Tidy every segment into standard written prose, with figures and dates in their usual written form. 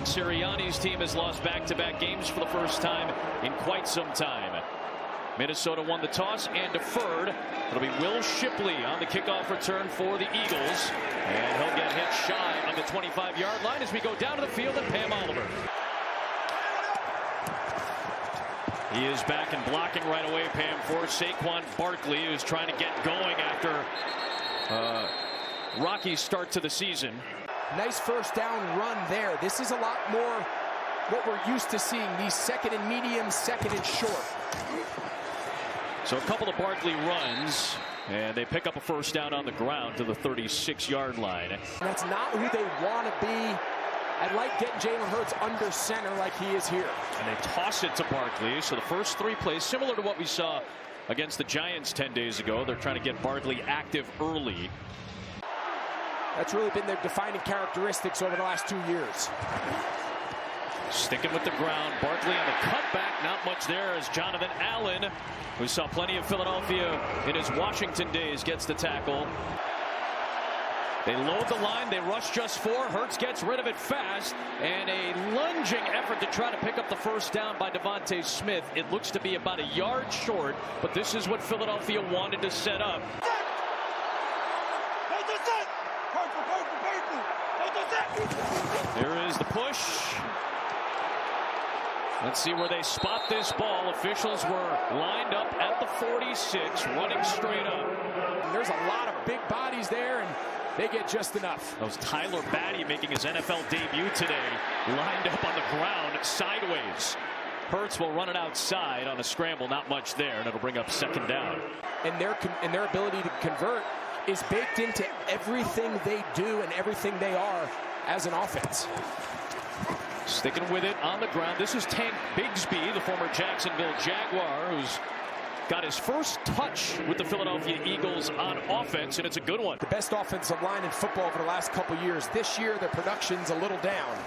Sirianni's team has lost back-to-back games for the first time in quite some time. Minnesota won the toss and deferred. It'll be Will Shipley on the kickoff return for the Eagles. And he'll get hit shy of the 25-yard line as we go down to the field and Pam Oliver. He is back and blocking right away, Pam, for Saquon Barkley, who's trying to get going after rocky start to the season. Nice first down run there. This is a lot more what we're used to seeing. These second and medium, second and short. So a couple of Barkley runs, and they pick up a first down on the ground to the 36-yard line. That's not who they want to be. I like getting Jalen Hurts under center like he is here. And they toss it to Barkley. So the first three plays, similar to what we saw against the Giants 10 days ago. They're trying to get Barkley active early. That's really been their defining characteristics over the last 2 years. Sticking with the ground. Barkley on the cutback. Not much there as Jonathan Allen, who saw plenty of Philadelphia in his Washington days, gets the tackle. They load the line. They rush just four. Hurts gets rid of it fast. And a lunging effort to try to pick up the first down by Devontae Smith. It looks to be about a yard short, but this is what Philadelphia wanted to set up. There is the push. Let's see where they spot this ball. Officials were lined up at the 46, running straight up. There's a lot of big bodies there, and they get just enough. That was Tyler Batty making his NFL debut today, lined up on the ground sideways. Hurts will run it outside on a scramble, not much there, and it'll bring up second down. And their ability to convert is baked into everything they do and everything they are as an offense. Sticking with it on the ground. This is Tank Bigsby, the former Jacksonville Jaguar, who's got his first touch with the Philadelphia Eagles on offense, and it's a good one. The best offensive line in football over the last couple years. This year, their production's a little down.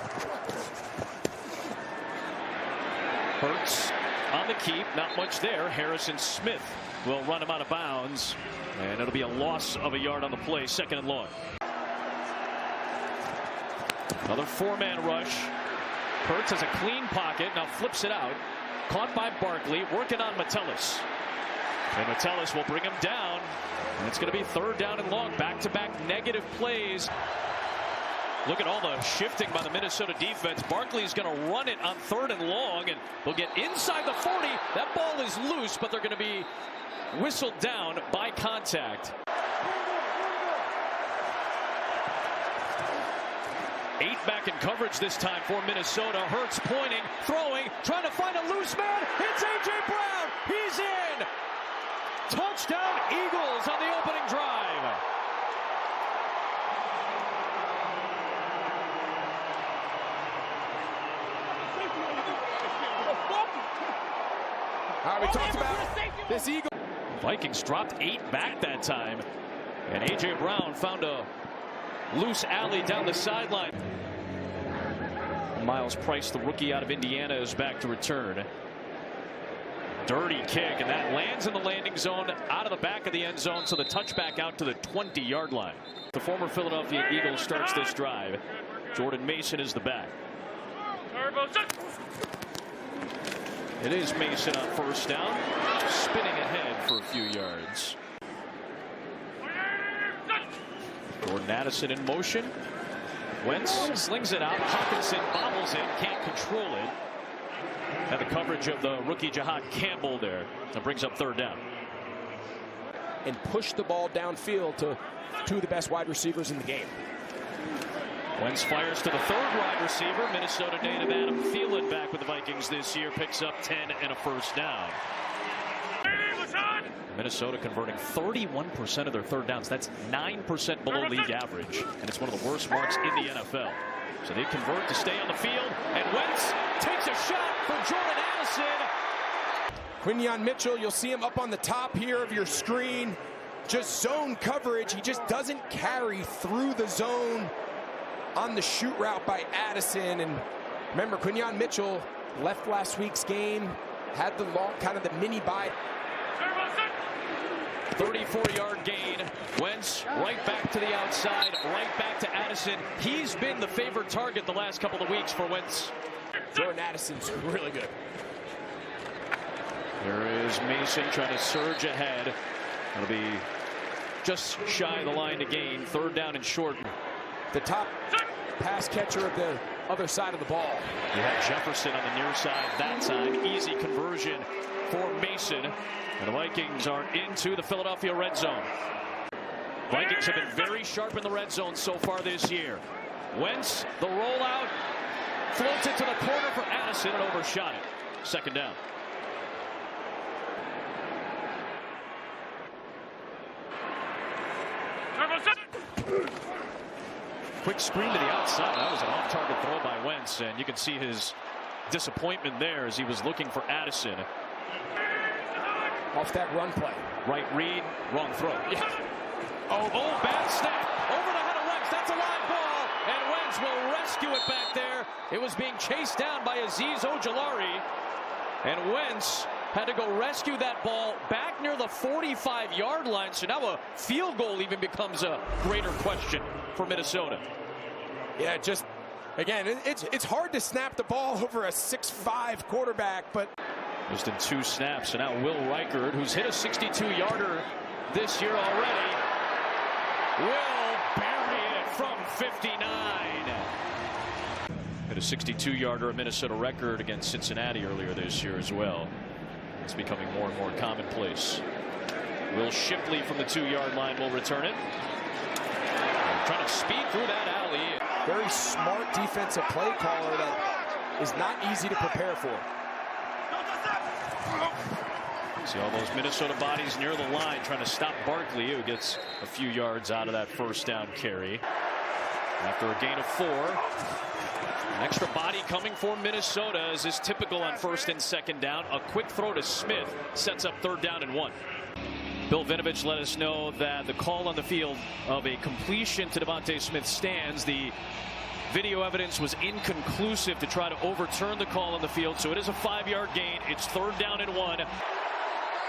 Hurts on the keep, not much there. Harrison Smith will run him out of bounds, and it'll be a loss of a yard on the play, second and long. Another four-man rush. Hurts has a clean pocket, now flips it out. Caught by Barkley, working on Metellus. And Metellus will bring him down. And it's going to be third down and long. Back-to-back negative plays. Look at all the shifting by the Minnesota defense. Barkley's going to run it on third and long, and they'll get inside the 40. That ball is loose, but they're going to be whistled down by contact. 8 back in coverage this time for Minnesota. Hurts pointing, throwing, trying to find a loose man. It's A.J. Brown. He's in. Touchdown Eagles on the opening drive. We talked about this Eagle. Vikings dropped 8 back that time. And A.J. Brown found a loose alley down the sideline. Miles Price, the rookie out of Indiana, is back to return. Dirty kick, and that lands in the landing zone out of the back of the end zone, so the touchback out to the 20-yard line. The former Philadelphia Eagle starts this drive. Jordan Mason is the back. It is Mason on first down, spinning ahead for a few yards. Jordan Addison in motion. Wentz slings it out. Hawkinson bobbles it, can't control it. And the coverage of the rookie Jahad Campbell there. That brings up third down. And push the ball downfield to two of the best wide receivers in the game. Wentz fires to the third wide receiver. Minnesota native Adam Thielen back with the Vikings this year. Picks up 10 and a first down. Minnesota converting 31% of their third downs. That's 9% below league average. And it's one of the worst marks in the NFL. So they convert to stay on the field. And Wentz takes a shot for Jordan Addison. Quinyon Mitchell, you'll see him up on the top here of your screen. Just zone coverage. He just doesn't carry through the zone on the shoot route by Addison. And remember, Quinyon Mitchell left last week's game, had the long, kind of the mini bye. 34-yard gain. Wentz right back to the outside, right back to Addison. He's been the favorite target the last couple of weeks for Wentz. Jordan Addison's really good. There is Mason trying to surge ahead. It'll be just shy of the line to gain. Third down and short. The top pass catcher of the other side of the ball. You had Jefferson on the near side that time. Easy conversion for Mason. And the Vikings are into the Philadelphia red zone. Vikings have been very sharp in the red zone so far this year. Wentz, the rollout, floats it to the corner for Addison and overshot it. Second down. Quick screen to the outside. That was an off-target throw by Wentz, and you can see his disappointment there as he was looking for Addison. Off that run play. Right read, wrong throw. Yeah. Oh, bad snap. Over the head of Wentz. That's a live ball, and Wentz will rescue it back there. It was being chased down by Azeez Ojulari, and Wentz had to go rescue that ball back near the 45-yard line. So now a field goal even becomes a greater question for Minnesota. Yeah, just, again, it's hard to snap the ball over a 6'5" quarterback, but just in 2 snaps. And now Will Reichard, who's hit a 62-yarder this year already, will bury it from 59. Hit a 62-yarder, a Minnesota record against Cincinnati earlier this year as well. It's becoming more and more commonplace. Will Shipley from the 2-yard line will return it. Trying to speed through that alley. Very smart defensive play caller that is not easy to prepare for. See all those Minnesota bodies near the line trying to stop Barkley, who gets a few yards out of that first down carry. After a gain of 4. An extra body coming for Minnesota, as is typical on first and second down. A quick throw to Smith sets up third down and 1. Bill Vinovich let us know that the call on the field of a completion to Devontae Smith stands. The video evidence was inconclusive to try to overturn the call on the field, so it is a 5-yard gain. It's third down and 1.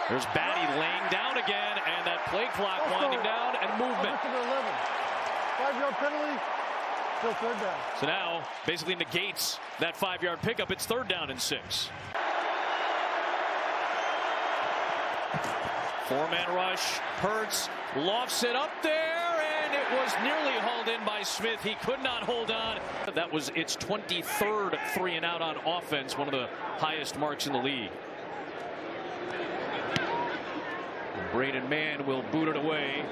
There's Batty laying down again, and that play clock winding down and movement. 5-yard penalty, still third down. So now basically negates that 5-yard pickup. It's third down and 6. 4-man rush. Hurts lofts it up there, and it was nearly hauled in by Smith. He could not hold on. That was its 23rd 3-and-out on offense, one of the highest marks in the league. Braden Mann will boot it away.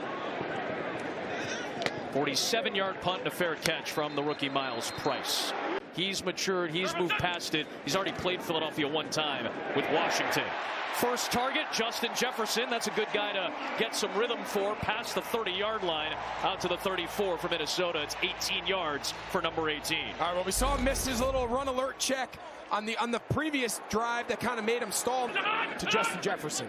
47-yard punt and a fair catch from the rookie Miles Price. He's matured. He's moved past it. He's already played Philadelphia one time with Washington. First target, Justin Jefferson. That's a good guy to get some rhythm for, past the 30-yard line out to the 34 for Minnesota. It's 18 yards for number 18. All right, well, we saw him miss his little run alert check on the previous drive that kind of made him stall to Justin Jefferson.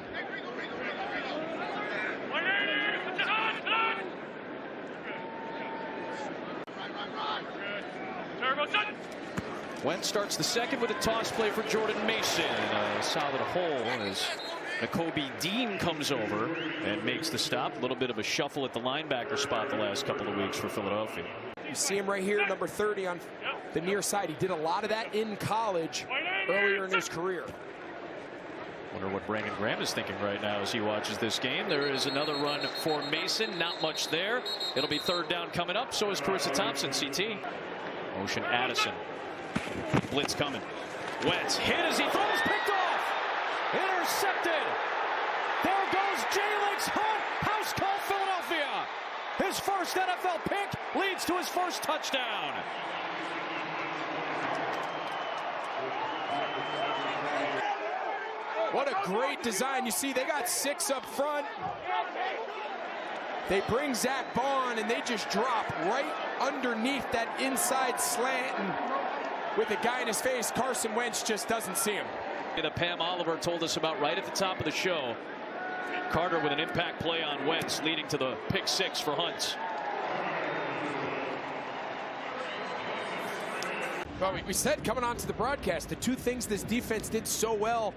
Wentz starts the second with a toss play for Jordan Mason. A solid hole as Nakobe Dean comes over and makes the stop. A little bit of a shuffle at the linebacker spot the last couple of weeks for Philadelphia. You see him right here, number 30 on the near side. He did a lot of that in college earlier in his career. Wonder what Brandon Graham is thinking right now as he watches this game. There is another run for Mason. Not much there. It'll be third down coming up. So is Carissa Thompson, CT. Motion Addison. Blitz coming. Wentz hit as he throws, picked off. Intercepted. There goes Jalen Hurts. House call Philadelphia. His first NFL pick leads to his first touchdown. What a great design. You see, they got 6 up front. They bring Zach Bond, and they just drop right underneath that inside slant. And with a guy in his face, Carson Wentz just doesn't see him. That Pam Oliver told us about right at the top of the show. Carter with an impact play on Wentz, leading to the pick 6 for Hunt. Well, we said coming onto the broadcast, the 2 things this defense did so well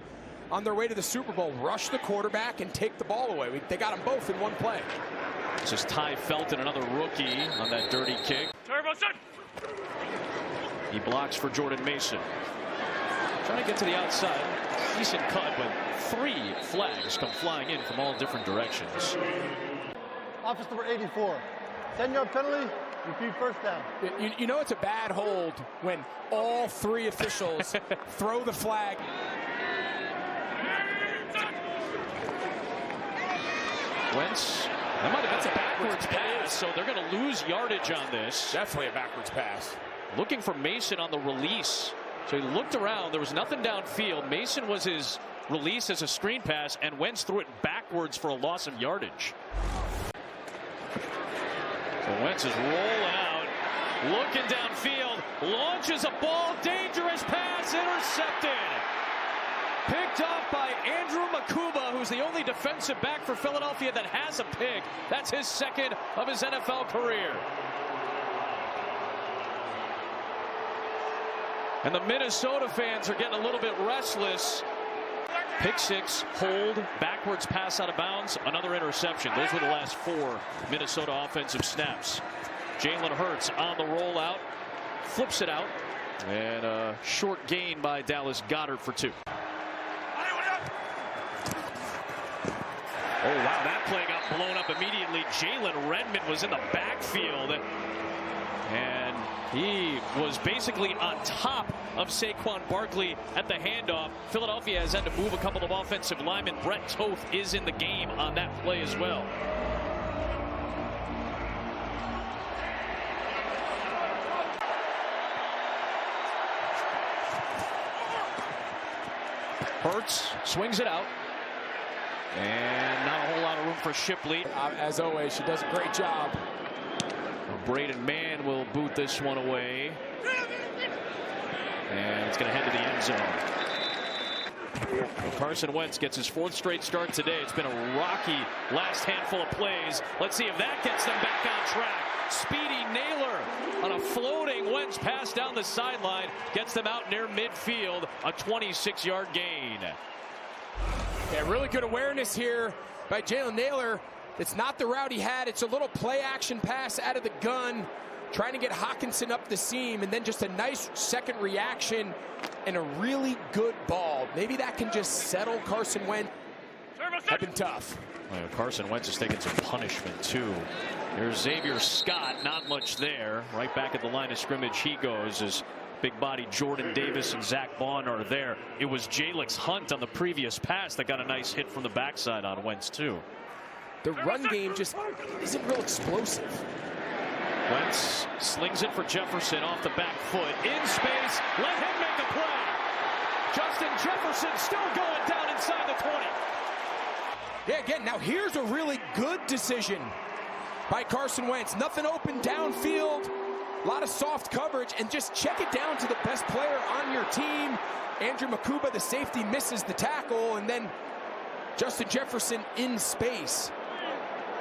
on their way to the Super Bowl. Rush the quarterback and take the ball away. They got them both in one play. This is Ty Felton, another rookie on that dirty kick. He blocks for Jordan Mason. Trying to get to the outside. Decent cut, but 3 flags come flying in from all different directions. Office number 84. 10-yard penalty, repeat first down. You know it's a bad hold when all 3 officials throw the flag. Wentz, that might have been a backwards pass, so they're going to lose yardage on this. Definitely a backwards pass. Looking for Mason on the release. So he looked around. There was nothing downfield. Mason was his release as a screen pass, and Wentz threw it backwards for a loss of yardage. So Wentz is rolling out, looking downfield, launches a ball, dangerous pass, intercepted. Picked up by Andrew Makuba, who's the only defensive back for Philadelphia that has a pick. That's his 2nd of his NFL career. And the Minnesota fans are getting a little bit restless. Pick 6, hold, backwards pass out of bounds, another interception. Those were the last 4 Minnesota offensive snaps. Jalen Hurts on the rollout, flips it out, and a short gain by Dallas Goedert for 2. Oh, wow, that play got blown up immediately. Jalen Redmond was in the backfield, and he was basically on top of Saquon Barkley at the handoff. Philadelphia has had to move a couple of offensive linemen. Brett Toth is in the game on that play as well. Hurts swings it out. And not a whole lot of room for Shipley. As always, she does a great job. Braden Mann will boot this one away. And it's going to head to the end zone. Carson Wentz gets his 4th straight start today. It's been a rocky last handful of plays. Let's see if that gets them back on track. Speedy Naylor on a floating Wentz pass down the sideline. Gets them out near midfield. A 26-yard gain. Yeah, really good awareness here by Jalen Naylor. It's not the route he had. It's a little play action pass out of the gun, trying to get Hockenson up the seam, and then just a nice second reaction and a really good ball. Maybe that can just settle Carson Wentz. Have been tough. Well, Carson Wentz is taking some punishment too. There's Xavier Scott, not much there. Right back at the line of scrimmage he goes as big body Jordan Davis and Zach Bond are there. It was Jalix Hunt on the previous pass that got a nice hit from the backside on Wentz too. The run game just isn't real explosive. Wentz slings it for Jefferson off the back foot. In space, let him make a play. Justin Jefferson still going down inside the 20. Yeah, again, now here's a really good decision by Carson Wentz. Nothing open downfield, a lot of soft coverage, and just check it down to the best player on your team. Andrew Makuba, the safety, misses the tackle, and then Justin Jefferson in space.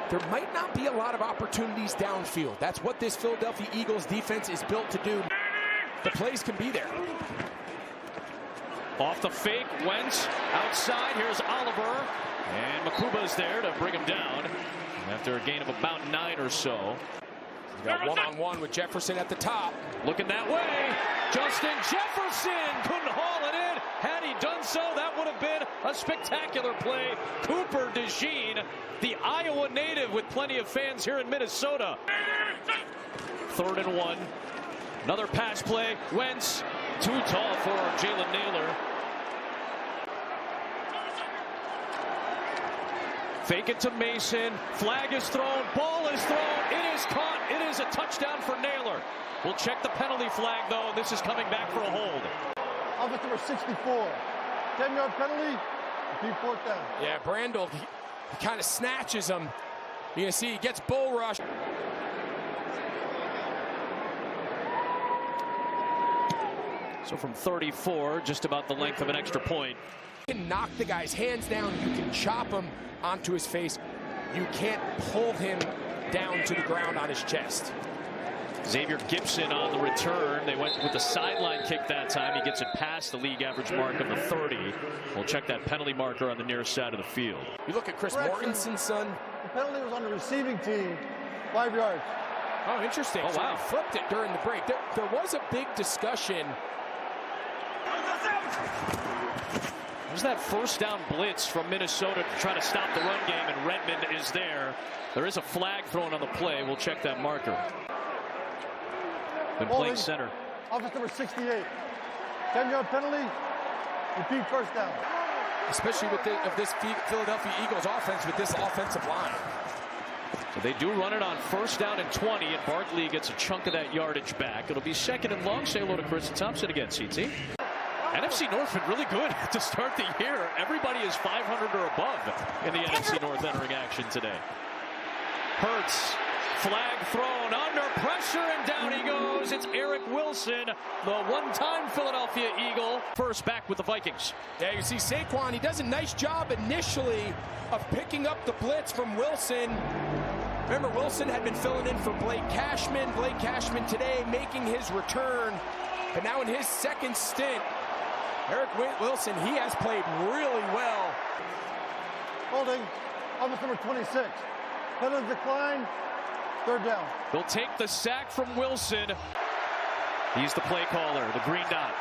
There might not be a lot of opportunities downfield. That's what this Philadelphia Eagles defense is built to do. The plays can be there. Off the fake, Wentz outside. Here's Oliver, and Makuba's there to bring him down after a gain of about 9 or so. He's got one-on-one with Jefferson at the top. Looking that way. Justin Jefferson couldn't haul it in. Had he done so, that would have been a spectacular play. Cooper DeJean, the Iowa native with plenty of fans here in Minnesota. 3rd and 1. Another pass play. Wentz, too tall for Jalen Naylor. Fake it to Mason. Flag is thrown. Ball is thrown. It is caught. It is a touchdown for Naylor. We'll check the penalty flag, though, and this is coming back for a hold. Office number 64. 10-yard penalty, repeat 4th down. Yeah, Brandel, he kind of snatches him. You can see he gets bull rush. So from 34, just about the length of an extra point. You can knock the guy's hands down. You can chop him onto his face. You can't pull him down to the ground on his chest. Xavier Gibson on the return. They went with the sideline kick that time. He gets it past the league average mark of the 30. We'll check that penalty marker on the near side of the field. You look at Chris Mortensen's son. The penalty was on the receiving team, 5 yards. Oh, interesting. Oh, wow. So they flipped it during the break. There was a big discussion. There's that first down blitz from Minnesota to try to stop the run game, and Redmond is there. There is a flag thrown on the play. We'll check that marker. Been playing center. Offense number 68. 10-yard penalty. Repeat first down. Especially with this Philadelphia Eagles offense with this offensive line. So they do run it on first down and 20, and Barkley gets a chunk of that yardage back. It'll be second and long. Say hello to Chris Thompson again, CT. NFC North been really good to start the year. Everybody is 500 or above in the NFC North entering action today. Hurts, flag thrown, under pressure, and down he goes. It's Eric Wilson, the one-time Philadelphia Eagle, first back with the Vikings. Yeah, you see Saquon, he does a nice job initially of picking up the blitz from Wilson. Remember, Wilson had been filling in for Blake Cashman. Blake Cashman today making his return. But now in his second stint, Eric Wilson, he has played really well. Holding, offense number 26. Penalty decline, third down. They'll take the sack from Wilson. He's the play caller, the green dot.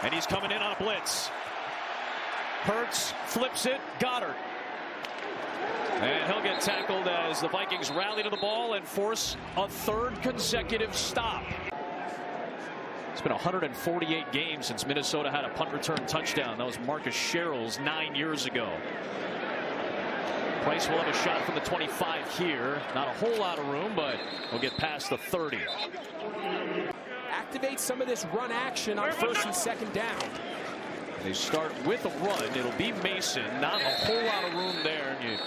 And he's coming in on a blitz. Hurts flips it, Goddard. And he'll get tackled as the Vikings rally to the ball and force a third consecutive stop. It's been 148 games since Minnesota had a punt return touchdown. That was Marcus Sherrill's 9 years ago. Price will have a shot from the 25 here. Not a whole lot of room, but we'll get past the 30. Activate some of this run action on first and second down. They start with a run. It'll be Mason. Not a whole lot of room there. And you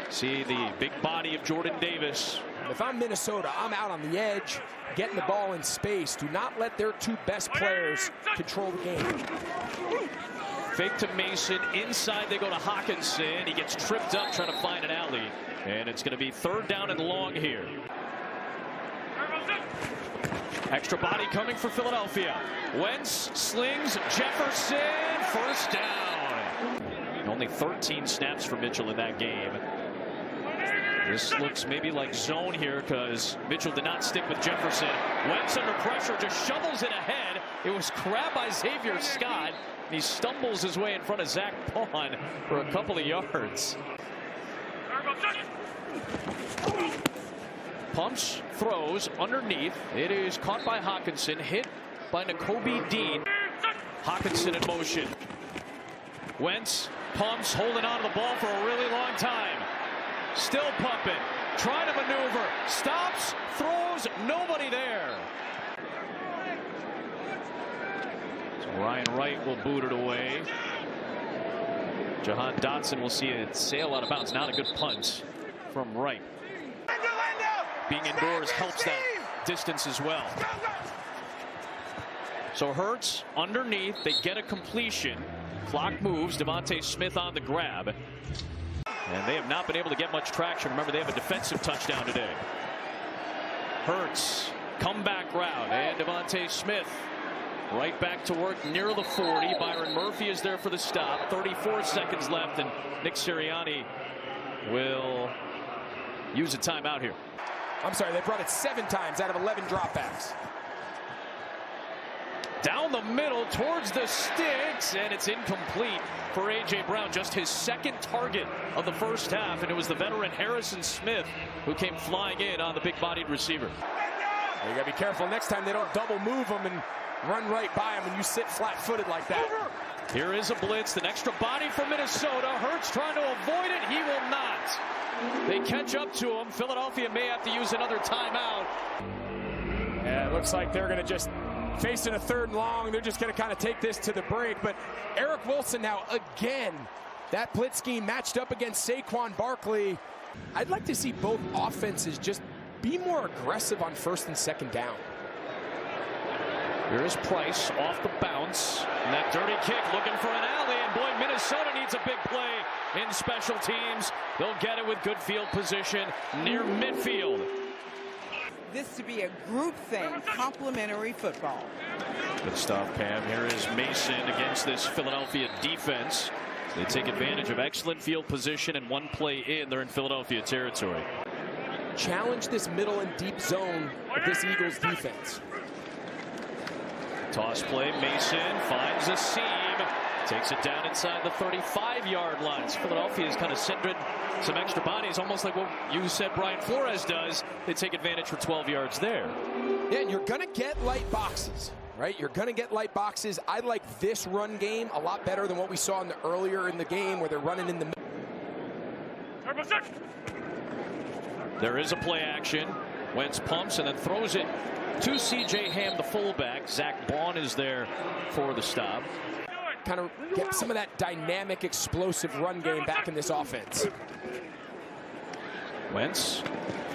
see the big body of Jordan Davis. If I'm Minnesota, I'm out on the edge, getting the ball in space. Do not let their two best players control the game. Fake to Mason. Inside they go to Hawkinson. He gets tripped up trying to find an alley. And it's going to be third down and long here. Extra body coming for Philadelphia. Wentz slings Jefferson. First down. Only 13 snaps for Mitchell in that game. This looks maybe like zone here because Mitchell did not stick with Jefferson. Wentz under pressure, just shovels it ahead. It was grabbed by Xavier Scott. He stumbles his way in front of Zach Pawn for a couple of yards. Pumps, throws underneath. It is caught by Hawkinson, hit by Nakobe Dean. Hawkinson in motion. Wentz pumps, holding on to the ball for a really long time. Still pumping, trying to maneuver, stops, throws, nobody there. So Ryan Wright will boot it away. Jahan Dotson will see it sail out of bounds. Not a good punt from Wright. Being indoors helps that distance as well. So Hurts underneath, they get a completion. Clock moves, Devontae Smith on the grab. And they have not been able to get much traction. Remember, they have a defensive touchdown today. Hurts, comeback route, and Devontae Smith right back to work near the 40. Byron Murphy is there for the stop. 34 seconds left, and Nick Sirianni will use a timeout here. I'm sorry, they brought it 7 times out of 11 dropbacks. Down the middle towards the sticks, and it's incomplete for A.J. Brown. Just his second target of the first half, and it was the veteran Harrison Smith who came flying in on the big-bodied receiver. You gotta be careful next time they don't double move them and run right by him and you sit flat-footed like that. Here is a blitz, an extra body from Minnesota. Hurts trying to avoid it. He will not. They catch up to him. Philadelphia may have to use another timeout. Yeah, it looks like they're going to just facing a third and long. They're just going to kind of take this to the break. But Eric Wilson now again, that blitz scheme matched up against Saquon Barkley. I'd like to see both offenses just be more aggressive on first and second down. Here's Price off the bounce. And that dirty kick looking for an alley. And boy, Minnesota needs a big play in special teams. They'll get it with good field position near midfield. this to be a group thing, complementary football. Good stuff, Pam. Here is Mason against this Philadelphia defense. They take advantage of excellent field position, and one play in, they're in Philadelphia territory. Challenge this middle and deep zone of this Eagles defense. Toss play, Mason finds a seam, takes it down inside the 35-yard lines. Philadelphia is kind of sending some extra bodies, almost like what you said Brian Flores does. They take advantage for 12 yards there. Yeah, and you're going to get light boxes, right? You're going to get light boxes. I like this run game a lot better than what we saw earlier in the game where they're running in the middle. There is a play action. Wentz pumps and then throws it to C.J. Ham, the fullback. Zach Baun is there for the stop. Kind of get some of that dynamic, explosive run game back in this offense. Wentz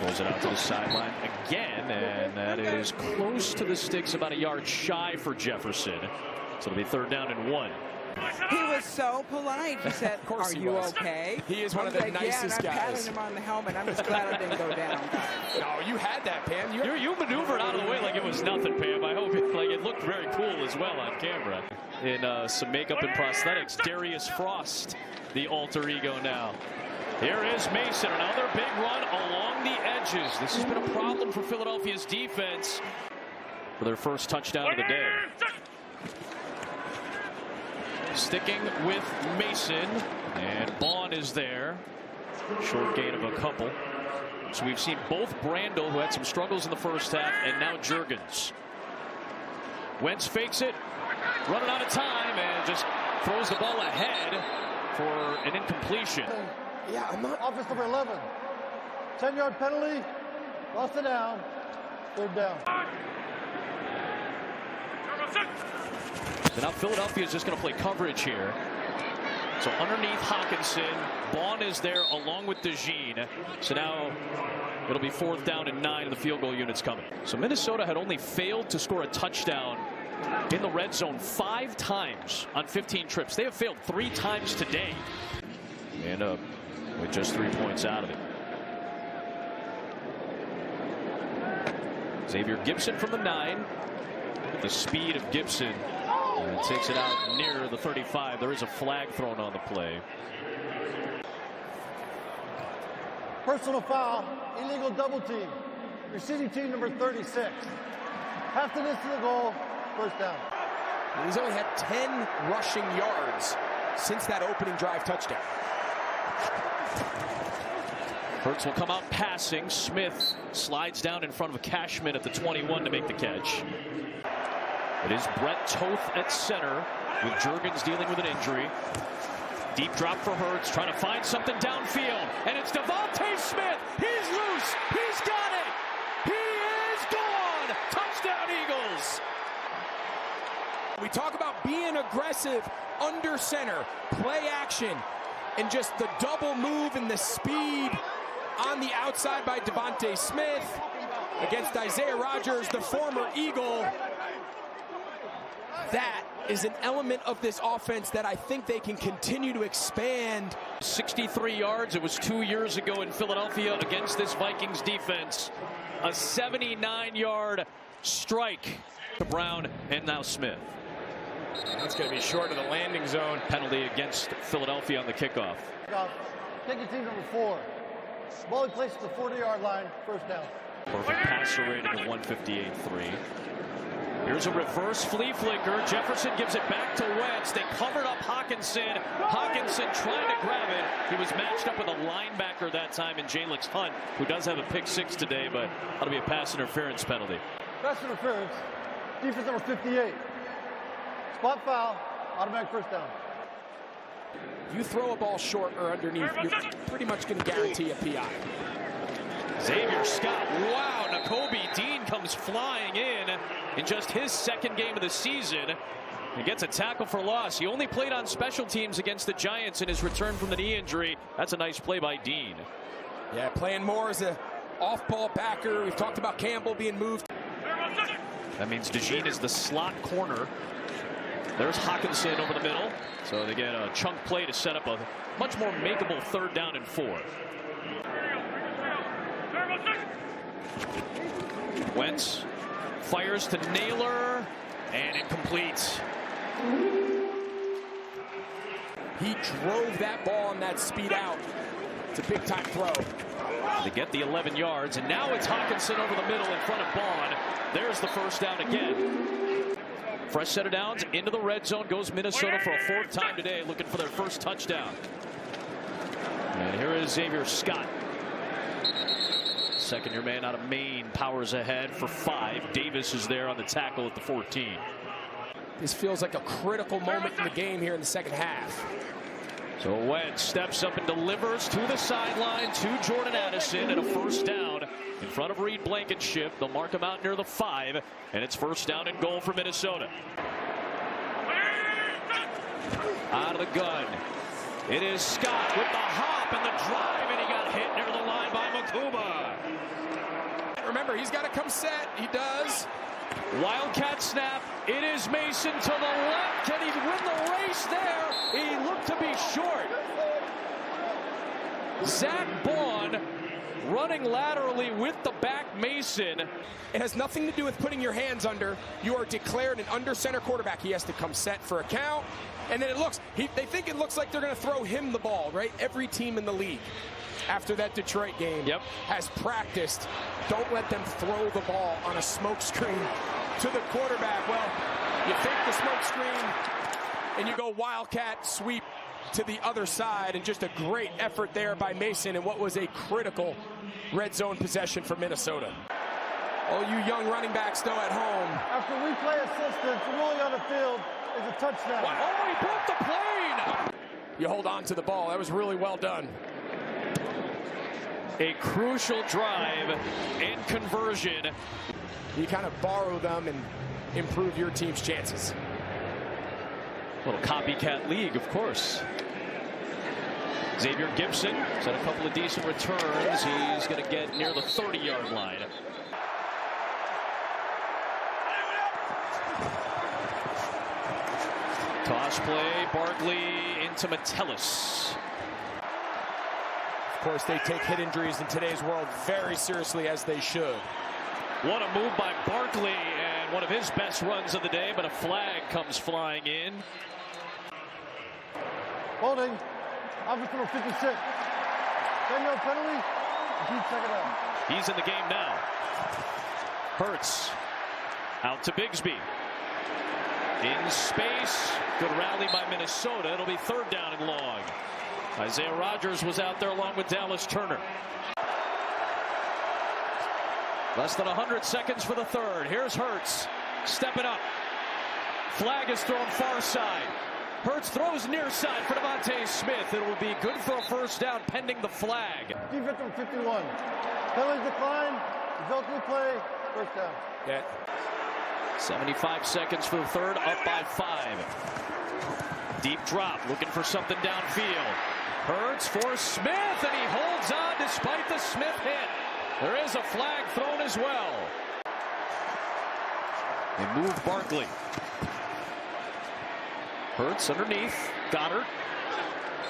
throws it out to the sideline again, and that is close to the sticks, about a yard shy for Jefferson. So it'll be 3rd down and 1. He was so polite. He said, "Are you okay?" He is one of the nicest yeah, and I'm guys. patting him on the helmet. I'm just glad I didn't go down. No, you had that, Pam. You maneuvered out of the way like it was nothing, Pam. I hope it looked very cool as well on camera. In some makeup and prosthetics, Darius Frost, the alter ego now. Here is Mason, another big run along the edges. This has been a problem for Philadelphia's defense for their first touchdown of the day. Sticking with Mason, and Baun is there. Short gain of a couple. So we've seen both Brandel, who had some struggles in the first half, and now Juergens. Wentz fakes it, running out of time, and just throws the ball ahead for an incompletion. Yeah, I'm not. Offense number 11. 10-yard penalty. Lost it down. 3rd down. So now Philadelphia is just going to play coverage here. So underneath Hawkinson, Baun is there along with DeJean. So now it'll be 4th down and 9, and the field goal unit's coming. So Minnesota had only failed to score a touchdown in the red zone 5 times on 15 trips. They have failed 3 times today. And with just 3 points out of it. Xavier Gipson from the 9. The speed of Gibson. And takes it out near the 35. There is a flag thrown on the play. Personal foul. Illegal double team. Receiving team number 36. Half the distance to the goal. 1st down. He's only had 10 rushing yards since that opening drive touchdown. Hurts will come out passing. Smith slides down in front of Cashman at the 21 to make the catch. It is Brett Toth at center, with Juergens dealing with an injury. Deep drop for Hurts, trying to find something downfield. And it's Devontae Smith. He's loose. He's got it. He is gone. Touchdown, Eagles. We talk about being aggressive under center, play action, and just the double move and the speed on the outside by Devontae Smith against Isaiah Rodgers, the former Eagle. That is an element of this offense that I think they can continue to expand. 63 yards. It was 2 years ago in Philadelphia against this Vikings defense. A 79-yard strike to Brown and now Smith. That's going to be short of the landing zone. Penalty against Philadelphia on the kickoff. Kicking team number 4. Ball placed at the 40-yard line. 1st down. Perfect passer rating of 158.3. Here's a reverse flea flicker. Jefferson gives it back to Wentz. They covered up Hawkinson. Hawkinson trying to grab it. He was matched up with a linebacker that time in Jalix Hunt, who does have a pick 6 today, but that'll be a pass interference penalty. Pass interference. Defense number 58. Spot foul. Automatic 1st down. You throw a ball short or underneath, you're pretty much going to guarantee a PI. Xavier Scott, wow, Nakobe Dean comes flying in just his 2nd game of the season. He gets a tackle for loss. He only played on special teams against the Giants in his return from the knee injury. That's a nice play by Dean. Yeah, playing more as an off-ball backer. We've talked about Campbell being moved. That means DeJean is the slot corner. There's Hawkinson over the middle. So they get a chunk play to set up a much more makeable 3rd down and 4. Wentz fires to Naylor, and incomplete. He drove that ball on that speed out. It's a big-time throw. They get the 11 yards, and now it's Hawkinson over the middle in front of Bond. There's the first down again. Fresh set of downs into the red zone goes Minnesota for a fourth time today, looking for their first touchdown. And here is Xavier Scott. Second-year man out of Maine powers ahead for 5. Davis is there on the tackle at the 14. This feels like a critical moment in the game here in the second half. So Wentz steps up and delivers to the sideline to Jordan Addison, and a first down in front of Reed Blankenship. They'll mark him out near the 5, and it's first down and goal for Minnesota. Out of the gun. It is Scott with the hop and the drive, and he got hit near the line by Makuma. Remember, he's got to come set. He does. Wildcat snap. It is Mason to the left. Can he win the race there? He looked to be short. Zach Bond running laterally with the back Mason. It has nothing to do with putting your hands under. You are declared an under center quarterback. He has to come set for a count. And then it looks, they think it looks like they're going to throw him the ball, right? Every team in the league after that Detroit game has practiced. Don't let them throw the ball on a smoke screen to the quarterback. Well, you fake the smoke screen and you go wildcat sweep to the other side, and just a great effort there by Mason in what was a critical red zone possession for Minnesota. All you young running backs though at home. After replay assistance, ruling on the field is a touchdown. Wow, oh, he broke the plane! You hold on to the ball. That was really well done. A crucial drive and conversion. You kind of borrow them and improve your team's chances. Little copycat league, of course. Xavier Gibson has had a couple of decent returns. He's going to get near the 30-yard line. Toss play, Barkley into Metellus. Of course, they take hit injuries in today's world very seriously, as they should. What a move by Barkley, and one of his best runs of the day, but a flag comes flying in. Holding. Offense number 56. 10-yard penalty. Check it out. He's in the game now. Hurts out to Bigsby. In space. Good rally by Minnesota. It'll be third down and long. Isaiah Rodgers was out there along with Dallas Turner. Less than 100 seconds for the third. Here's Hurts stepping up. Flag is thrown far side. Hurts throws near side for Devontae Smith. It will be good for a first down pending the flag. Defense number 51. Penalty decline. Result of the play. First down. Yeah. 75 seconds for the third, up by 5. Deep drop, looking for something downfield. Hurts for Smith, and he holds on despite the Smith hit. There is a flag thrown as well. They move Barkley. Hurts underneath. Goddard.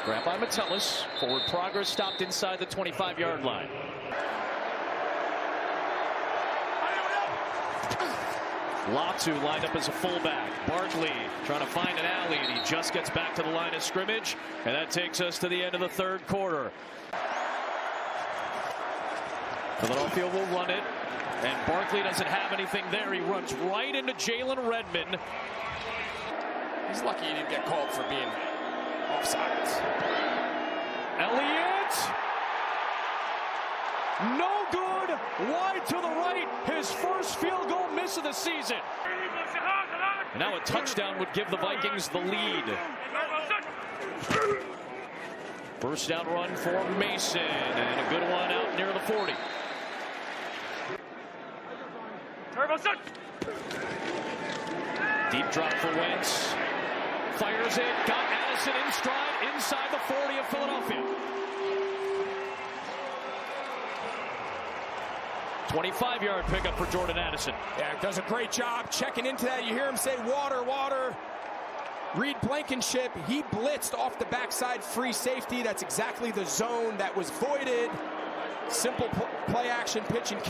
Grabbed by Metellus. Forward progress stopped inside the 25-yard line. Latu lined up as a fullback. Barkley trying to find an alley, and he just gets back to the line of scrimmage. And that takes us to the end of the third quarter. Philadelphia will run it, and Barkley doesn't have anything there. He runs right into Jalen Redmond. He's lucky he didn't get called for being offsides. Elliott! No good! Wide to the right. His first field goal miss of the season. And now a touchdown would give the Vikings the lead. First down run for Mason, and a good one out near the 40. Deep drop for Wentz. Fires it, got Addison in stride inside the 40 of Philadelphia. 25-yard pickup for Jordan Addison. Yeah, does a great job checking into that. You hear him say, water, water. Reed Blankenship, he blitzed off the backside, free safety. That's exactly the zone that was voided. Simple play action pitch and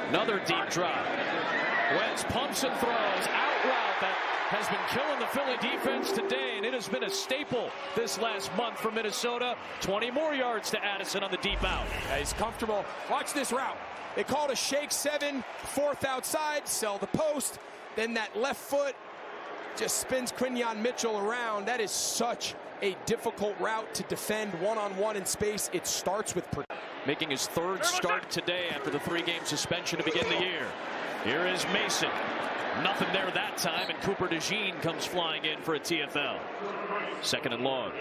Another deep drop. Wentz pumps and throws. Out route that has been killing the Philly defense today, and it has been a staple this last month for Minnesota. 20 more yards to Addison on the deep out. Yeah, he's comfortable. Watch this route. They called a shake 7, 4th outside, sell the post. Then that left foot just spins Quinyon Mitchell around. That is such a difficult route to defend one-on-one in space. It starts with making his 3rd start today after the 3-game suspension to begin the year. Here is Mason. Nothing there that time, and Cooper DeJean comes flying in for a TFL. 2nd and long.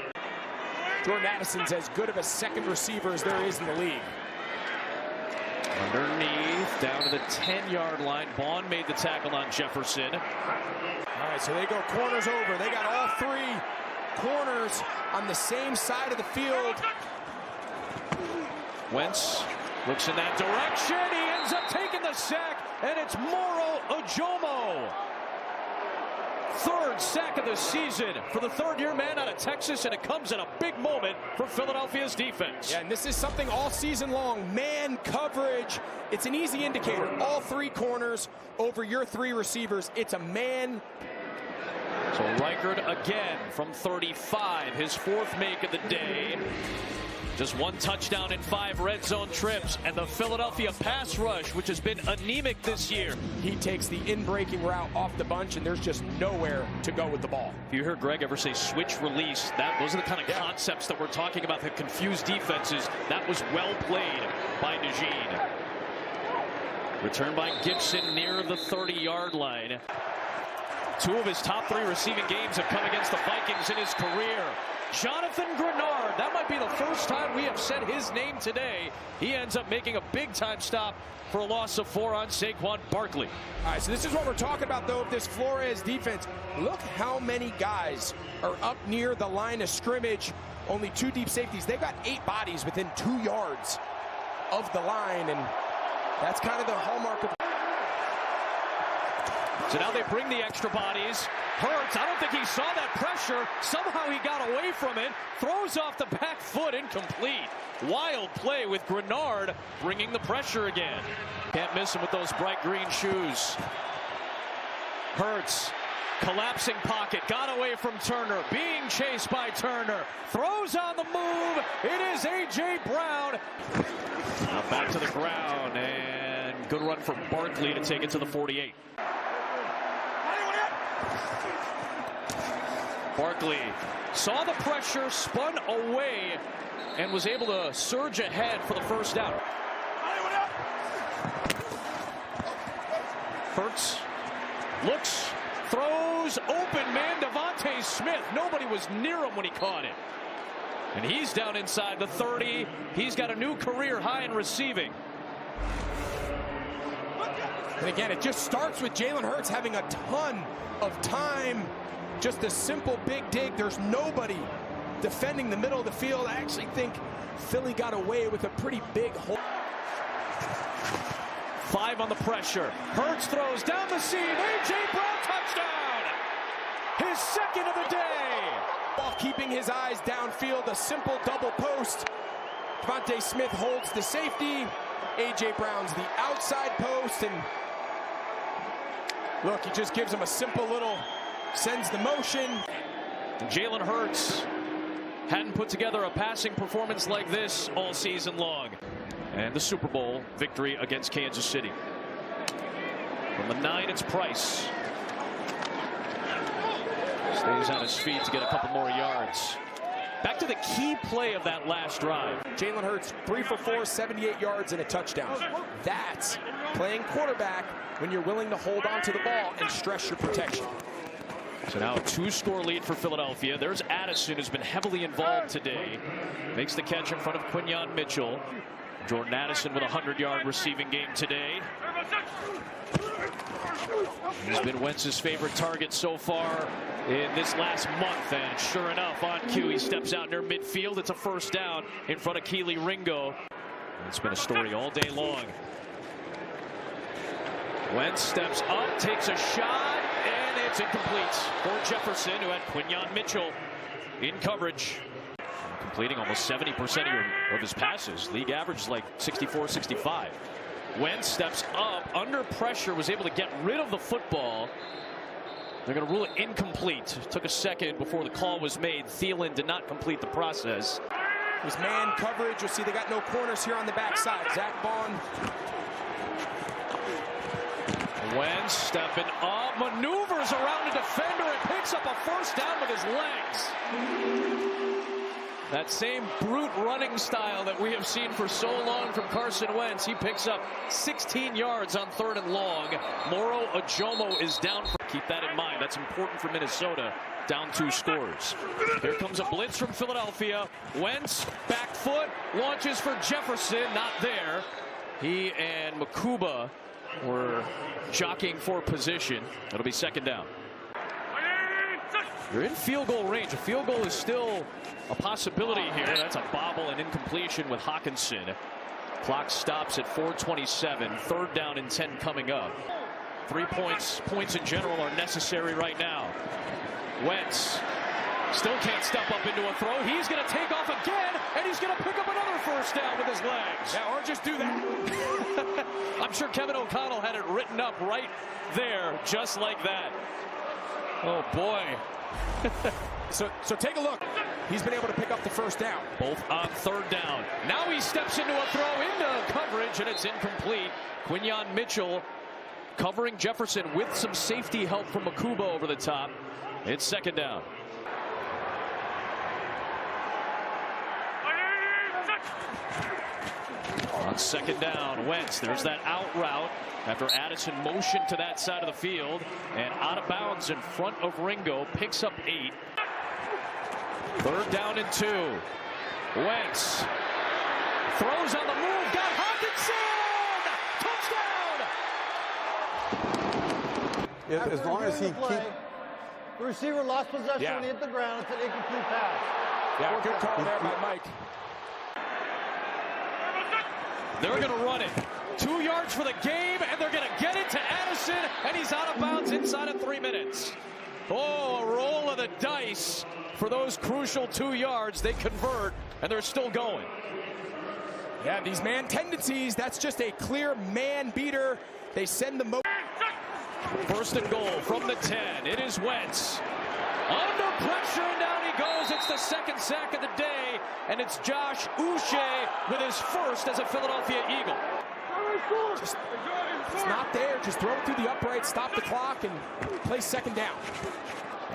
Jordan Addison's as good of a second receiver as there is in the league. Underneath, down to the 10-yard line. Bond made the tackle on Jefferson. All right, so they go corners over. They got all 3 corners on the same side of the field. Wentz looks in that direction. He ends up taking the sack, and it's Moro Ojomo. 3rd sack of the season for the 3rd-year man out of Texas, and it comes at a big moment for Philadelphia's defense. Yeah, and this is something all season long. Man coverage. It's an easy indicator. All 3 corners over your 3 receivers. It's a man. So Reichard again from 35, his 4th make of the day. Just 1 touchdown in 5 red zone trips, and the Philadelphia pass rush, which has been anemic this year. He takes the in-breaking route off the bunch, and there's just nowhere to go with the ball. If you heard Greg ever say switch release, those are the kind of concepts that we're talking about that confuse defenses. That was well played by DeJean. Returned by Gibson near the 30-yard line. 2 of his top 3 receiving games have come against the Vikings in his career. Jonathan Grenard, that might be the first time we have said his name today. He ends up making a big-time stop for a loss of 4 on Saquon Barkley. All right, so this is what we're talking about, though, of this Flores defense. Look how many guys are up near the line of scrimmage. Only 2 deep safeties. They've got 8 bodies within 2 yards of the line, and that's kind of the hallmark of. So now they bring the extra bodies. Hurts, I don't think he saw that pressure. Somehow he got away from it. Throws off the back foot, incomplete. Wild play with Grenard bringing the pressure again. Can't miss him with those bright green shoes. Hurts, collapsing pocket, got away from Turner, being chased by Turner. Throws on the move. It is A.J. Brown. Now back to the ground, and good run from Barkley to take it to the 48. Barkley saw the pressure, spun away, and was able to surge ahead for the 1st down. Hurts looks, throws, open man, Devontae Smith. Nobody was near him when he caught it. And he's down inside the 30. He's got a new career high in receiving. And again, it just starts with Jalen Hurts having a ton of time. Just a simple big dig. There's nobody defending the middle of the field. I actually think Philly got away with a pretty big hole. 5 on the pressure. Hurts throws down the seam. A.J. Brown touchdown. His 2nd of the day. While keeping his eyes downfield, a simple double post. Devontae Smith holds the safety. A.J. Brown's the outside post. And look, he just gives him a simple little, sends the motion. Jalen Hurts hadn't put together a passing performance like this all season long. And the Super Bowl victory against Kansas City. From the 9, it's Price. Stays on his feet to get a couple more yards. Back to the key play of that last drive. Jalen Hurts, 3 for 4, 78 yards and a touchdown. That's playing quarterback when you're willing to hold on to the ball and stress your protection. So now a 2-score lead for Philadelphia. There's Addison, who's been heavily involved today. Makes the catch in front of Quinyon Mitchell. Jordan Addison with a 100-yard receiving game today. He's been Wentz's favorite target so far in this last month, and sure enough, on cue, he steps out near midfield. It's a 1st down in front of Keely Ringo. It's been a story all day long. Wentz steps up, takes a shot, and it's incomplete for Jefferson, who had Quinyon Mitchell in coverage. completing almost 70% of his passes. League average is like 64, 65. Wentz steps up under pressure, was able to get rid of the football. They're going to rule it incomplete. It took a second before the call was made. Thielen did not complete the process. There's man coverage. You'll see they got no corners here on the backside. Zach Bond. Wentz stepping up, maneuvers around a defender and picks up a first down with his legs. That same brute running style that we have seen for so long from Carson Wentz. He picks up 16 yards on 3rd and long. Moro Ajomo is down. Keep that in mind. That's important for Minnesota. Down 2 scores. Here comes a blitz from Philadelphia. Wentz, back foot, launches for Jefferson. Not there. He and Makuba were jockeying for position. It'll be 2nd down. You're in field goal range. A field goal is still a possibility here. That's a bobble and incompletion with Hawkinson. Clock stops at 4:27. 3rd down and 10 coming up. 3 points in general are necessary right now. Wentz still can't step up into a throw. He's going to take off again, and he's going to pick up another first down with his legs. Yeah, or just do that. I'm sure Kevin O'Connell had it written up right there, just like that. Oh, boy. So take a look. He's been able to pick up the first down. Both on 3rd down. Now he steps into a throw into coverage, and it's incomplete. Quinyon Mitchell covering Jefferson with some safety help from Makuba over the top. It's 2nd down. On 2nd down, Wentz. There's that out route after Addison motioned to that side of the field, and out of bounds in front of Ringo, picks up 8. 3rd down and 2. Wentz throws on the move, got Hawkinson! Touchdown! As long as he keeps... The receiver lost possession when he hit the ground. It's an incomplete pass. Yeah, good call there by Mike. They're going to run it. 2 yards for the game, and they're going to get it to Addison, and he's out of bounds inside of 3 minutes. Oh, a roll of the dice for those crucial 2 yards. They convert, and they're still going. Yeah, these man tendencies, that's just a clear man beater. They send the 1st and goal from the 10. It is Wentz. Under pressure, and down he goes. It's the 2nd sack of the day, and it's Josh Uche with his first as a Philadelphia Eagle. It's not there. Just throw it through the upright, stop the clock, and play 2nd down.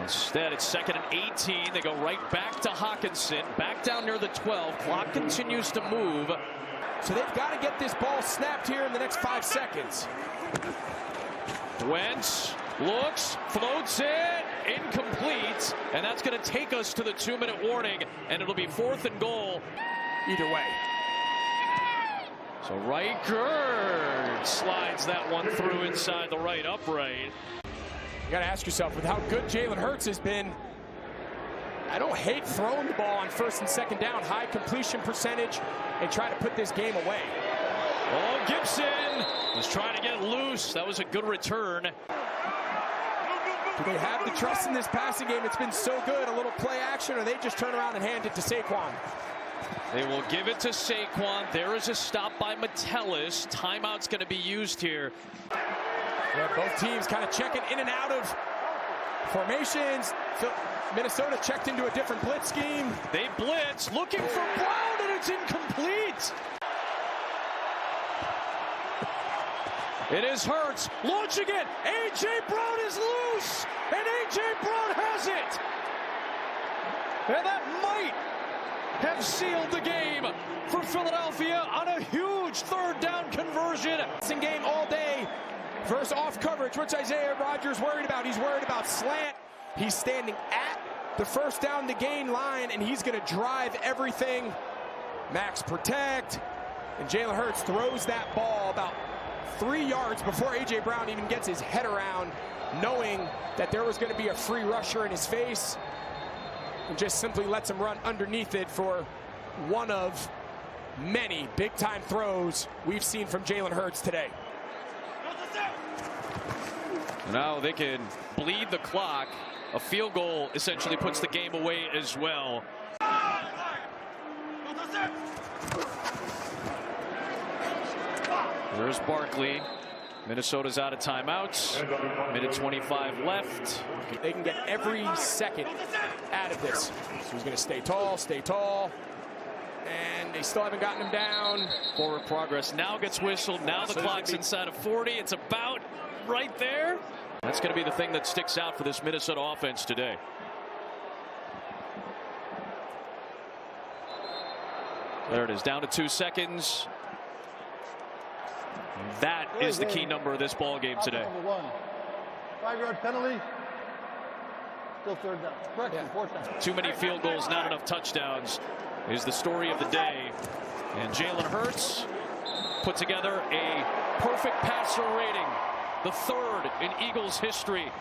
Instead, it's 2nd and 18. They go right back to Hawkinson, back down near the 12. Clock continues to move. So they've got to get this ball snapped here in the next 5 seconds. Wentz looks, floats it, incomplete, and that's going to take us to the 2-minute warning, and it'll be 4th and goal. Either way. So Riker slides that one through inside the right upright. You got to ask yourself, with how good Jalen Hurts has been, I don't hate throwing the ball on 1st and 2nd down, high completion percentage, and try to put this game away. Oh, Gibson was trying to get loose. That was a good return. Do they have the trust in this passing game? It's been so good. A little play action, or they just turn around and hand it to Saquon? They will give it to Saquon. There is a stop by Metellus. Timeout's going to be used here. Yeah, both teams kind of checking in and out of formations. Minnesota checked into a different blitz scheme. They blitz, looking for Brown, and it's incomplete. It is Hurts launching it. A.J. Brown is loose, and A.J. Brown has it. And that might have sealed the game for Philadelphia on a huge 3rd down conversion. Passing game all day. First off coverage. What's Isaiah Rodgers worried about? He's worried about slant. He's standing at the 1st down to gain line, and he's going to drive everything. Max protect, and Jalen Hurts throws that ball about 3 yards before A.J. Brown even gets his head around, knowing that there was going to be a free rusher in his face, and just simply lets him run underneath it for one of many big-time throws we've seen from Jalen Hurts today. Now they can bleed the clock. A field goal essentially puts the game away as well. Here's Barkley. Minnesota's out of timeouts. Minute 25 left. They can get every second out of this. So he's going to stay tall, and they still haven't gotten him down. Forward progress now gets whistled. Now the clock's inside of 40. It's about right there. That's going to be the thing that sticks out for this Minnesota offense today. There it is, down to 2 seconds. That is the key number of this ball game today. 5-yard penalty. Still third down. Correction, fourth down. Too many field goals, not enough touchdowns is the story of the day. And Jalen Hurts put together a perfect passer rating, the third in Eagles history.